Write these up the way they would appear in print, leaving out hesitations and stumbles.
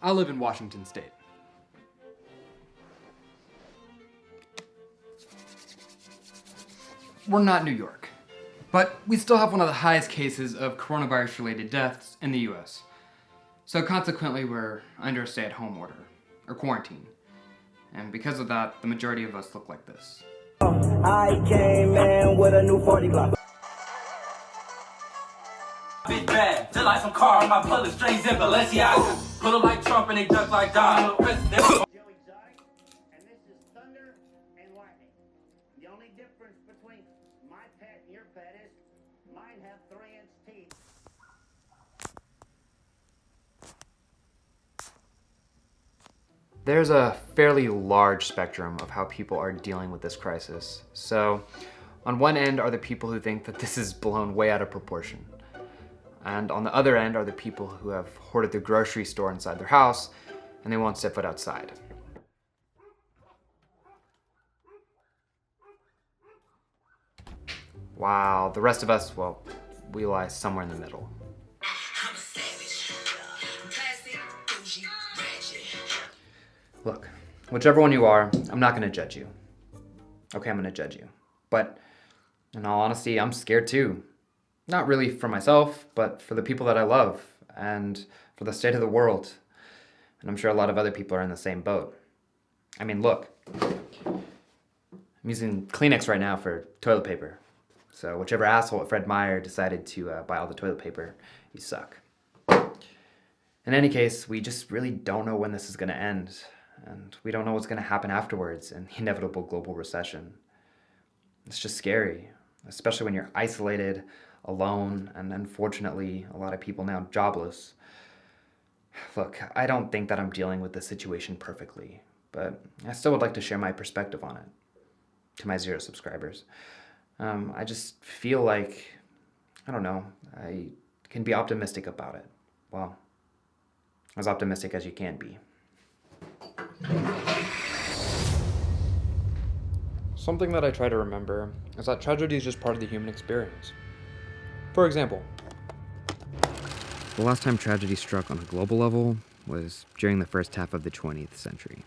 I live in Washington State. We're not New York, but we still have one of the highest cases of coronavirus-related deaths in the US. So consequently, we're under a stay-at-home order, or quarantine. And because of that, the majority of us look like this. I came in with a new 40 Glock. Big bad, just like some car on my public strings in Balenciaga. Put 'em like Trump and they duck like Donald. President. Joe Exotic, and this is Thunder and Lightning. The only difference between my pet and your pet is mine have 3-inch teeth. There's a fairly large spectrum of how people are dealing with this crisis. So, on one end are the people who think that this is blown way out of proportion. And on the other end are the people who have hoarded the grocery store inside their house and they won't step foot outside. While the rest of us, well, we lie somewhere in the middle. Look, whichever one you are, I'm not gonna judge you. Okay, I'm gonna judge you. But in all honesty, I'm scared too. Not really for myself, but for the people that I love and for the state of the world. And I'm sure a lot of other people are in the same boat. I mean, look, I'm using Kleenex right now for toilet paper. So whichever asshole at Fred Meyer decided to buy all the toilet paper, you suck. In any case, we just really don't know when this is gonna end. And we don't know what's gonna happen afterwards in the inevitable global recession. It's just scary, especially when you're isolated, alone, and unfortunately, a lot of people now jobless. Look, I don't think that I'm dealing with this situation perfectly, but I still would like to share my perspective on it to my 0 subscribers. I just feel like, I don't know, I can be optimistic about it. Well, as optimistic as you can be. Something that I try to remember is that tragedy is just part of the human experience. For example, the last time tragedy struck on a global level was during the first half of the 20th century.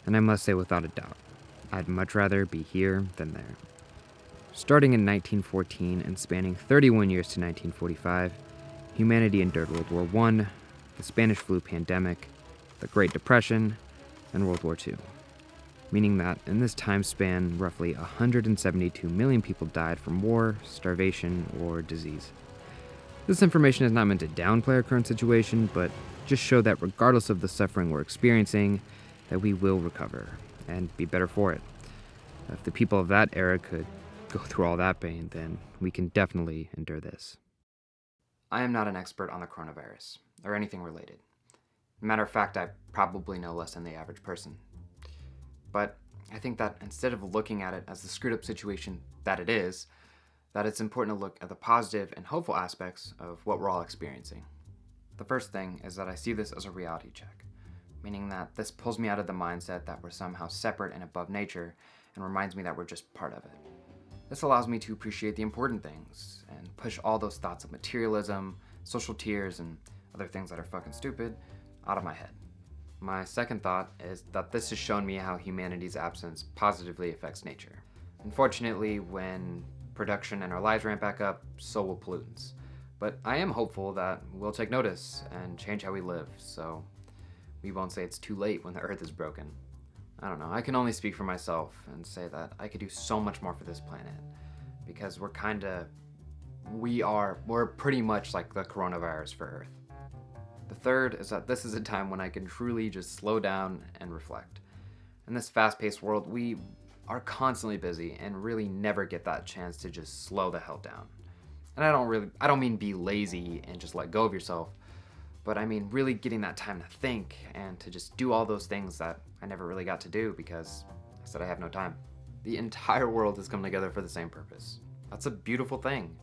And I must say without a doubt, I'd much rather be here than there. Starting in 1914 and spanning 31 years to 1945, humanity endured World War I, the Spanish flu pandemic, the Great Depression, and World War II. Meaning that in this time span, roughly 172 million people died from war, starvation, or disease. This information is not meant to downplay our current situation, but just show that regardless of the suffering we're experiencing, that we will recover and be better for it. If the people of that era could go through all that pain, then we can definitely endure this. I am not an expert on the coronavirus, or anything related. Matter of fact, I probably know less than the average person. But I think that instead of looking at it as the screwed up situation that it is, that it's important to look at the positive and hopeful aspects of what we're all experiencing. The first thing is that I see this as a reality check, meaning that this pulls me out of the mindset that we're somehow separate and above nature and reminds me that we're just part of it. This allows me to appreciate the important things and push all those thoughts of materialism, social tears, and other things that are fucking stupid out of my head. My second thought is that this has shown me how humanity's absence positively affects nature. Unfortunately, when production and our lives ramp back up, so will pollutants. But I am hopeful that we'll take notice and change how we live, so we won't say it's too late when the earth is broken. I don't know, I can only speak for myself and say that I could do so much more for this planet, because we're pretty much like the coronavirus for Earth. The third is that this is a time when I can truly just slow down and reflect. In this fast-paced world, we are constantly busy and really never get that chance to just slow the hell down. And I don't mean be lazy and just let go of yourself, but I mean really getting that time to think and to just do all those things that I never really got to do because I said I have no time. The entire world has come together for the same purpose. That's a beautiful thing.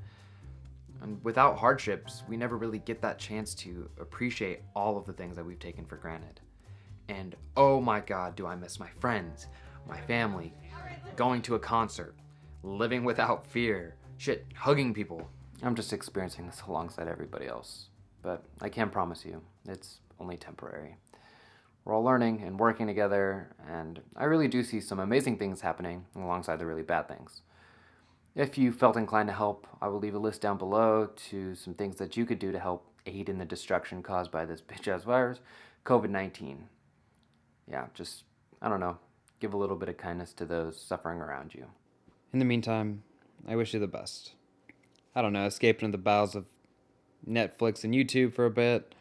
And without hardships, we never really get that chance to appreciate all of the things that we've taken for granted. And oh my God, do I miss my friends, my family, going to a concert, living without fear, shit, hugging people. I'm just experiencing this alongside everybody else. But I can promise you, it's only temporary. We're all learning and working together, and I really do see some amazing things happening alongside the really bad things. If you felt inclined to help, I will leave a list down below to some things that you could do to help aid in the destruction caused by this bitch-ass virus, COVID-19. Yeah, just, I don't know, give a little bit of kindness to those suffering around you. In the meantime, I wish you the best. I don't know, escape into the bowels of Netflix and YouTube for a bit.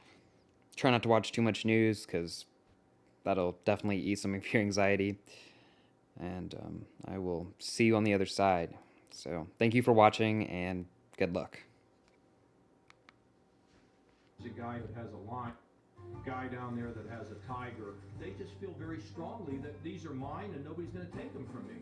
Try not to watch too much news, because that'll definitely ease some of your anxiety. And I will see you on the other side. So thank you for watching, and good luck. There's a guy that has a lion, a guy down there that has a tiger. They just feel very strongly that these are mine and nobody's going to take them from me.